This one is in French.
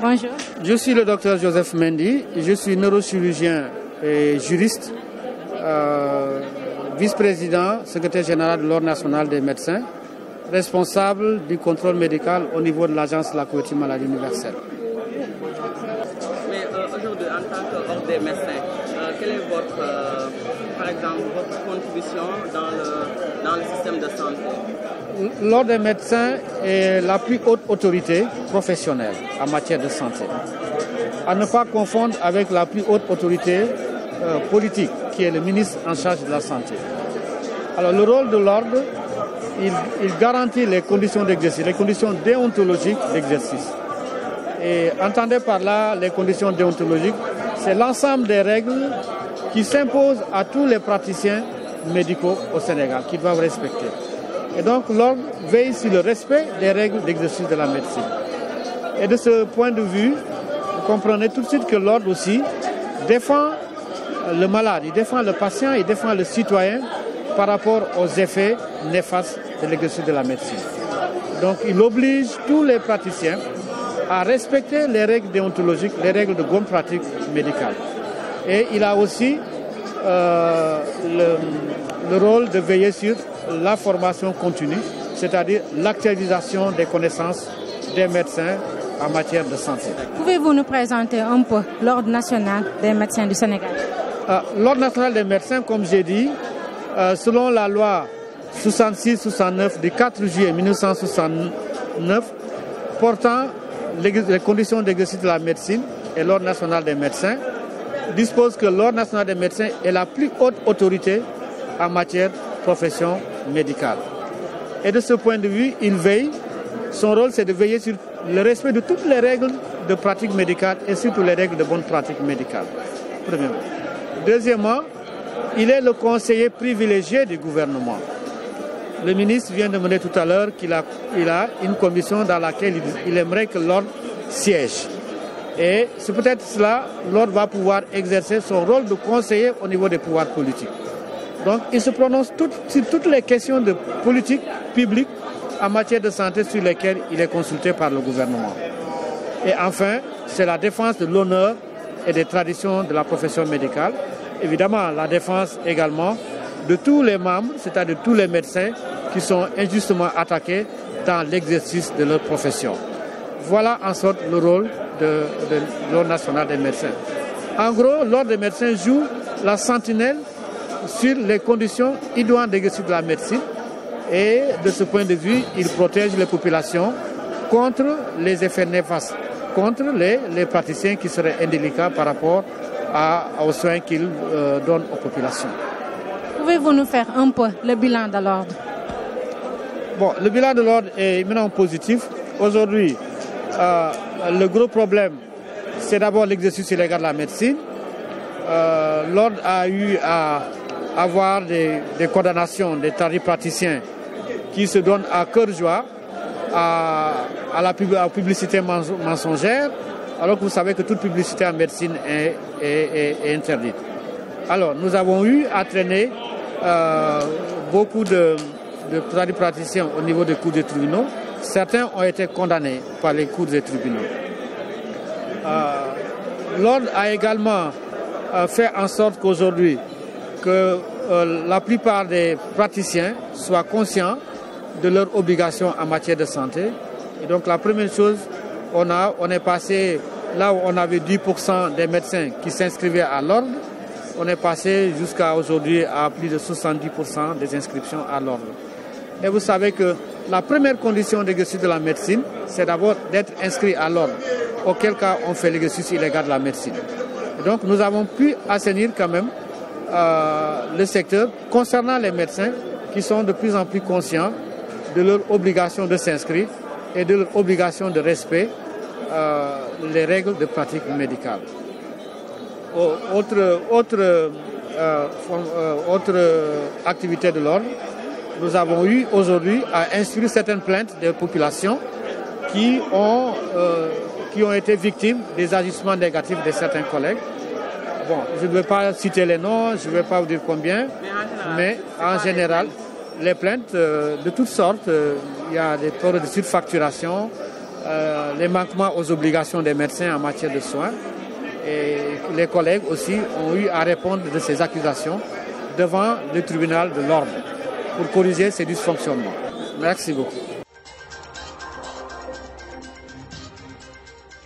Bonjour. Je suis le docteur Joseph Mendy, je suis neurochirurgien et juriste, vice-président, secrétaire général de l'Ordre national des médecins, responsable du contrôle médical au niveau de l'Agence de la couverture maladie universelle. Mais aujourd'hui, en tant qu'ordre des médecins, quelle est par exemple, votre contribution dans le système de santé? L'Ordre des médecins est la plus haute autorité professionnelle en matière de santé. À ne pas confondre avec la plus haute autorité politique, qui est le ministre en charge de la santé. Alors le rôle de l'Ordre, il garantit les conditions d'exercice, les conditions déontologiques d'exercice. Et entendez par là les conditions déontologiques, c'est l'ensemble des règles qui s'imposent à tous les praticiens médicaux au Sénégal, qui doivent respecter. Et donc l'Ordre veille sur le respect des règles d'exercice de la médecine. Et de ce point de vue, vous comprenez tout de suite que l'Ordre aussi défend le malade, il défend le patient, il défend le citoyen par rapport aux effets néfastes de l'exercice de la médecine. Donc il oblige tous les praticiens à respecter les règles déontologiques, les règles de bonne pratique médicale. Et il a aussi le rôle de veiller sur la formation continue, c'est-à-dire l'actualisation des connaissances des médecins en matière de santé. Pouvez-vous nous présenter un peu l'Ordre national des médecins du Sénégal? L'Ordre national des médecins, comme j'ai dit, selon la loi 66-69 du 4 juillet 1969 portant les conditions d'exercice de la médecine, et l'Ordre national des médecins dispose que l'Ordre national des médecins est la plus haute autorité en matière de profession médicale. Et de ce point de vue, il veille, son rôle c'est de veiller sur le respect de toutes les règles de pratique médicale et surtout les règles de bonne pratique médicale. Premièrement. Deuxièmement, il est le conseiller privilégié du gouvernement. Le ministre vient de me dire tout à l'heure qu'il a une commission dans laquelle il aimerait que l'Ordre siège. Et c'est peut-être cela, l'Ordre va pouvoir exercer son rôle de conseiller au niveau des pouvoirs politiques. Donc il se prononce sur toutes les questions de politique publique en matière de santé sur lesquelles il est consulté par le gouvernement. Et enfin, c'est la défense de l'honneur et des traditions de la profession médicale. Évidemment, la défense également de tous les membres, c'est-à-dire de tous les médecins qui sont injustement attaqués dans l'exercice de leur profession. Voilà en sorte le rôle de l'Ordre national des médecins. En gros, l'Ordre des médecins joue la sentinelle sur les conditions idoines d'exercice de la médecine et de ce point de vue, il protège les populations contre les effets néfastes, contre les praticiens qui seraient indélicats par rapport aux soins qu'ils donnent aux populations. Pouvez-vous nous faire un peu le bilan de l'Ordre? Bon, le bilan de l'Ordre est éminemment positif. Aujourd'hui, le gros problème, c'est d'abord l'exercice illégal de la médecine. L'Ordre a eu à avoir des condamnations des praticiens qui se donnent à cœur joie à la publicité mensongère, alors que vous savez que toute publicité en médecine est interdite. Alors, nous avons eu à traîner beaucoup de praticiens au niveau des cours des tribunaux. Certains ont été condamnés par les cours des tribunaux. L'Ordre a également fait en sorte qu'aujourd'hui, que la plupart des praticiens soient conscients de leurs obligations en matière de santé. Et donc la première chose, on est passé là où on avait 10% des médecins qui s'inscrivaient à l'Ordre, on est passé jusqu'à aujourd'hui à plus de 70% des inscriptions à l'Ordre. Et vous savez que La première condition d'exercice de la médecine, c'est d'abord d'être inscrit à l'ordre, auquel cas on fait l'exercice illégal de la médecine. Et donc nous avons pu assainir quand même le secteur concernant les médecins qui sont de plus en plus conscients de leur obligation de s'inscrire et de leur obligation de respect les règles de pratique médicale. Autre activité de l'ordre, nous avons eu aujourd'hui à instruire certaines plaintes des populations qui ont été victimes des agissements négatifs de certains collègues. Bon, je ne vais pas citer les noms, je ne vais pas vous dire combien, mais en général, les plaintes de toutes sortes, il y a des taux de surfacturation, les manquements aux obligations des médecins en matière de soins. Et les collègues aussi ont eu à répondre de ces accusations devant le tribunal de l'ordre pour corriger ces dysfonctionnements. Merci beaucoup.